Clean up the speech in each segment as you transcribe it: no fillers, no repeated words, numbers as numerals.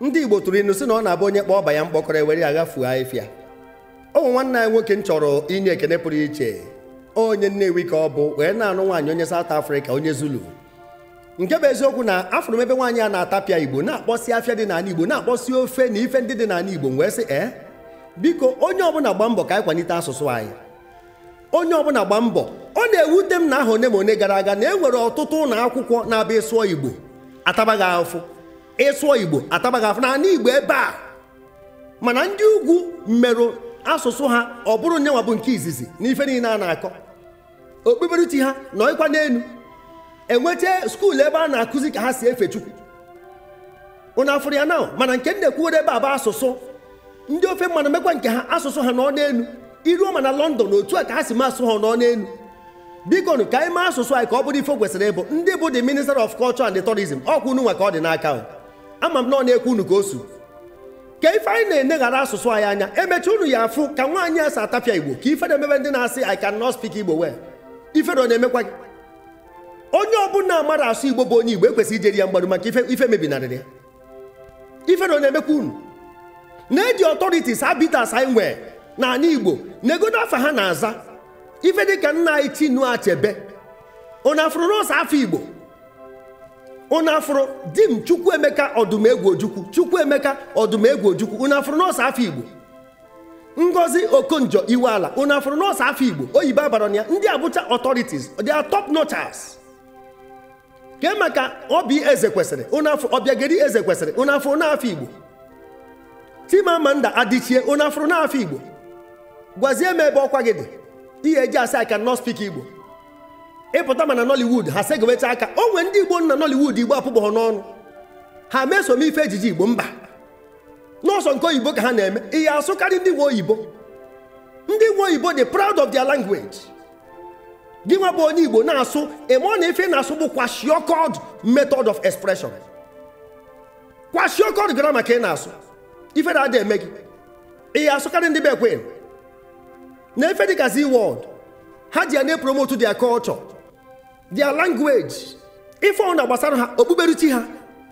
Ndị Igbo tụrụ inu si na ọ na-abụ onye kpọọ ọba ya mkpọkọrọ ewere ya gafuo ahịfịa. Ụmụ nwanne anyị nwoke m chọrọ inye ekene pụrụ iche. Onye Nnewi ka ọ bụ wee na-anụ nwaanyị onye South Africa, onye Zulu. Nke bụ eziokwu na afụrụ m ebe nwaanyị a na-atapịa Igbo, na-akpọsi afịa dị n'ala Igbo, na-akpọsi ofe na ife ndị dị n'ala Igbo, wee sị biko onye ọbụla gba mbọ ka anyị kwalite asụsụ anyị. Onye ọbụla gba mbọ. Ọ na-ewute m na aha one ma one gara aga na e nwere ọtụtụ ụlọ akwụkwọ na-abịa ịsụọ Igbo atabaghị afụ. Ịsụọ Igbo atabaghị afụ n'ala Igbo ebe a. Mana ndị ugwu mmerụ asụsụ ha ọ bụrụ nyenwa bụ nke izizi n'ife niile a na-akọ. Okpukperechi ha nọịkwa n'elu. Enweta skuul ebe a na-akụzi ka ha si efe Chukwu. Unu afụrụ ya na mana nke na-ekwuwere ebe a bụ asụsụ. Ndị ofe mmanụ mekwa nke ha asụsụ ha nọ n'elu. Iruo ma na London otu a ka ha si masụ ha nọ n'elu. Biko ka anyị maa asụsụ anyị ka ọ bụrụ ife kwesịrị ịbụ. Ndị bụ the Minister of Culture and Tourism ọkwa unu nwa ka ọ dị n'aka. Ama m na ọ na-ekwu unu ka o su. Ka ife anyị na-eneghara asụsụ anyị anya emechi unu ya afụ ka nwaanyị asa atapịa Igbo ka ife na-emebe ndị na-asị I cannot speak Igbo well. Ife na-emekwa gị. Onye ọbụla mara asụ Igbo bụ onye Igbo ekwesịghị ijeri ya mgbaru maka ife mebinarịrị ya. Ife na-emekwa unu. Na-eji authorities habitats anyị nwee n'ala Igbo na-egodo afa ha na-aza. Ife dịka nna anyị Chinua Achebe. Unu afụrụ nọọsụ afọ Igbo. Unu afụrụ di m Chukwuemeka Ọdụmegwu Ojukwu. Chukwuemeka Ọdụmegwu Ojukwu. Unu afụrụ nọọsụ afọ Igbo. Ngozi Okonjo Iweala. Unu afụrụ nọọsụ afọ Igbo. Oyibo abara ya. Ndị Abuja authorities. They are top notchers. Ke maka Obi Ezekwesịrị. Unu afụ Obiageri Ezekwesịrị. Unu afụrụ n'afọ Igbo. Chimamanda Adichie. Unu afụrụ n'afọ Igbo. Gwazie m ebe ọkwa gị dị. Ihe eji asị I cannot speak Igbo. Ịpụta mana Nollywood ha segowecha aka. O nwere ndị Igbo na Nollywood Igbo apụbọghọ n'ọnụ. Ha meso m ife ejiji Igbo mba. N'ọsọ nke oyibo ka ha na-eme. Ihe asụkarị ndị nwe oyibo. Ndị nwe oyibo dị proud of their language. Gị nwa bụ onye Igbo na-asụ eme na ife na-asụ bụ kwashiọkọd method of expression. Kwashiọkọd grammar ka ị na-asụ. Ife na-adị eme gị. Ihe asụkarị ndị bekwe. Na ife dịka Z-word. Ha ji ya na-promote their culture. Their language. Ife ọ na-gbasara ha okpukperechi ha.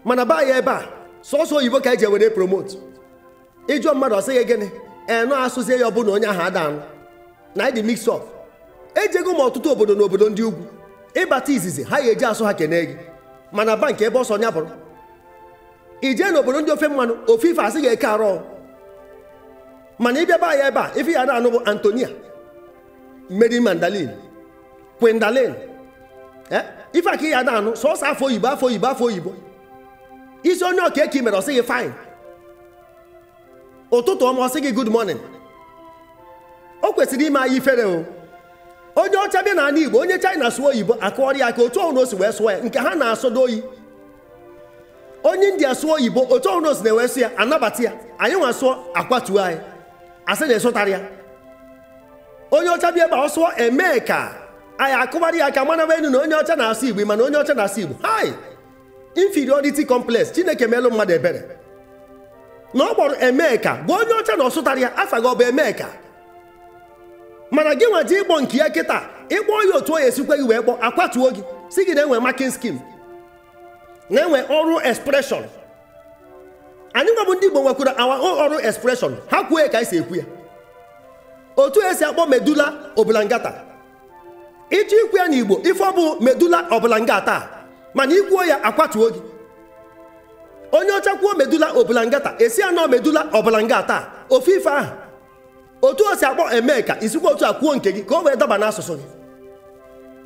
Mana baa ya ebe a sọsọ oyibo ka eji were promote. Ịjụọ mmadụ ọsị gị gịnị? Nọ asụzie ya ọbụna onye ahụ ada anụ. Na ịdị mix up. Ejego m ọtụtụ obodo na obodo ndị ugwu. Ịbata izizi ha ga-eji asụ ha kene gị. Mana bank ebe ọsọ nya bụrụ. Ije n'obodo ndị ofe mmanụ ofe ife asị ga-eke arụ. Mana ịbịa baa ya ebe a ife ya na-anụ bụ Antonia, Mary Magdalene, Gwendolyn. Ife aka ya na-anụ sọsọ afọ oyibo afọ oyibo afọ oyibo. Isi onye ọka eke mere ọsị gị fine. Ụtụtụ ọma ọsị gị good morning. O kwesịrị ime anyị ifere o. Onye ọcha bịa n'ala Igbo onye China sụọ oyibo akọrọ ya ka otu ọhụrụ o si wee sụọ ya nke ha na-asọdo oyi. Onye India sụọ oyibo otu ọhụrụ o si na-ewe sụ ya anabata ya. Anyị nwa sụọ akwatuo anyị. Asị na-esụtara ya. Onye ọcha bịa ebe ọ sụọ eme ka anyị akụbara ya aka mana enu na onye ọcha na-asụ Igbo mana onye ọcha na-asụ Igbo. Hai! Inferiority complex. Chineke melụ mmadụ ebere. Na ọ kpọrọ Emeka bụ onye ọcha na ọsụtara ya afa gị ọ bụ Emeka. Mana gị nwa ji ịkpọ nke ya kịta ịkpọ ya otu onye esikwa gị wee kpọ akwatuo gị si gị na-enwe marking scheme na-enwe ọrụ expression. Anyị nwa bụ ndị Igbo nwekwara awa ọrụ expression ha kwuo ka anyị si ekwu ya. Otu esi akpọ medulla oblongata. Ịchọ ikwu ya n'Igbo ife ọ bụ medulla oblongata mana ikwuo ya akwatuo gị. Onye ọcha kwuo medulla oblongata esi anọ medulla oblongata ofu ife ahụ. Otu o si akpọ Emeka isikwa otu a kwuo nke gị ka o wee daba n'asụsụ gị.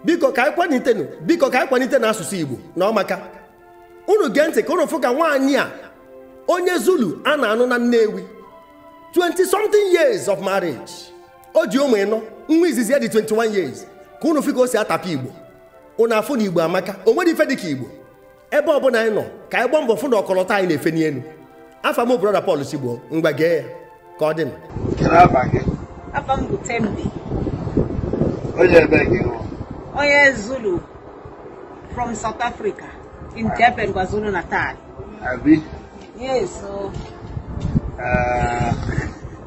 Biko ka anyị kwalite n'asụsụ Igbo na ọmaka. Unu gee ntị ka unu fụ ka nwaanyị a onye Zulu a na-anụ na Nnewi 20-something years of marriage. O ji ụmụ ịnọ nwa izizi ya dị 21 years ka unu fụ ka o si atapụ Igbo. Unu afụ na Igbo amaka o nwere ife dị ka Igbo. Ebe ọbụla anyị nọ ka anyị gbaa mbọ fụ na ọkọlọtọ anyị na-efe n'elu. Afa m brother Paul Sigbo ngwa gee ya ka ọ dị. Afa m bụ Tembi. Onye ebe gị hụ? Onye Zulu from South Africa in Japan KwaZulu Natal. Abi? Yes, so.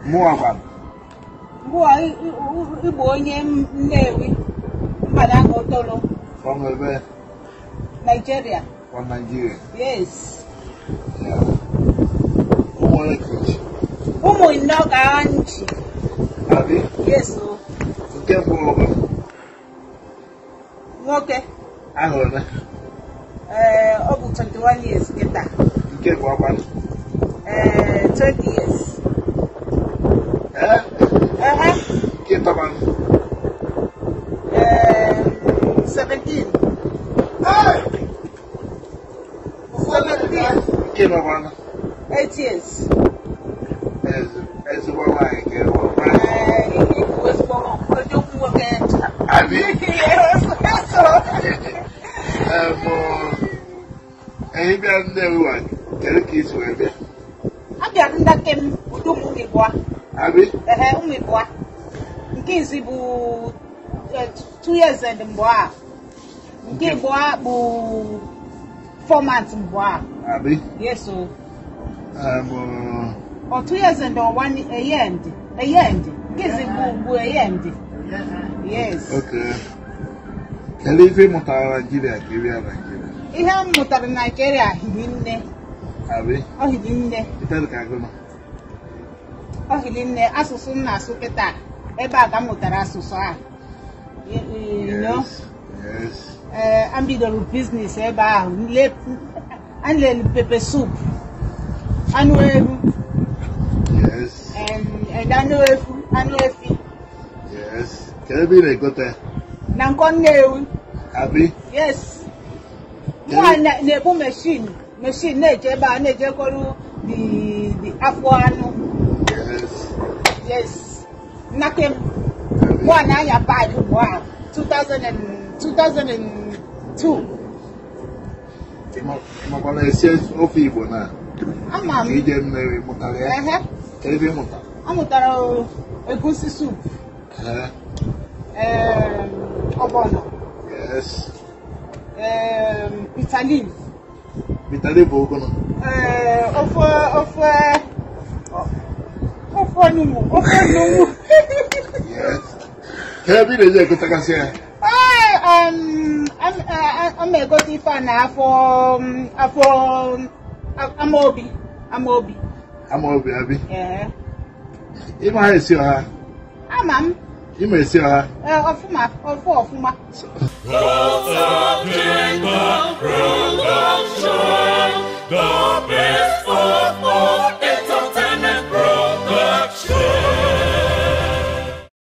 Mụwa Igbo onye Nnewi Mmadụ Otolo. From where? Nigeria. From Nigeria? Yes. Yeah. in Oganchi. Abi? Yes, so. Nke mbụ Okay. ahụrụ na. Ọ bụ 21 years kịta. Nke bụ ọkwa. 20 years. Nke tọba. 17. 17. Nke nọkwa na. 8 years. Ezigbo nwaanyị nke ọkwa. Abi? Ehi bịa Nnewi wa kedu ka isi wee bịa? Abịa ndake m udo m ụmụ Abi? ụmụ ịbụa. Nke izi bụ 2 years and mbụ a. Nke ịbụa bụ 4 months mbụ a. Abi? Yes, so. 2 years and 1 a year and a year and. Nke izi bụ a year and. Yes. Okay. Kedu ife mụtara Nigeria ka ị bịa Nigeria? Ihe m mụtara Nigeria hiri nne. Abi? Ọ hiri nne. Ite ka agụ nọ. Ọ hiri nne asụsụ m na-asụ kịta ebe a ka m mụtara asụsụ a. You know? Yes. M bidoro business ebe ahụ nlele pepe soup anụ ewu. Yes. And anụ efi. Yes. Kedu ebe ị na-egote? Na nkọ Nnewi. Abi? Yes. Mwa na-ebu machine na-eje ebe a na-ejekọrọ the afọ anụ. Yes. Yes. Nnakem. Mwa na-anya bag mwa 2002. Ịmakwana esi ofe Igbo na? Ama m. Ije Nnewi mụtara ya? Kedu ebe ị mụtara? A mụtara egusi soup. Ọgbọnọ. Yes. Bitter leaf. Bitter leaf bụ ogono. Ofe onugbu. Yes. Kedu ebe ị na-eje egotegasị ya? I'm a good if I for Amobi. Amaobi Abi? Yeah. Ịma ha esi ọha? Amam. Ịma esi ọha? Ọfụma.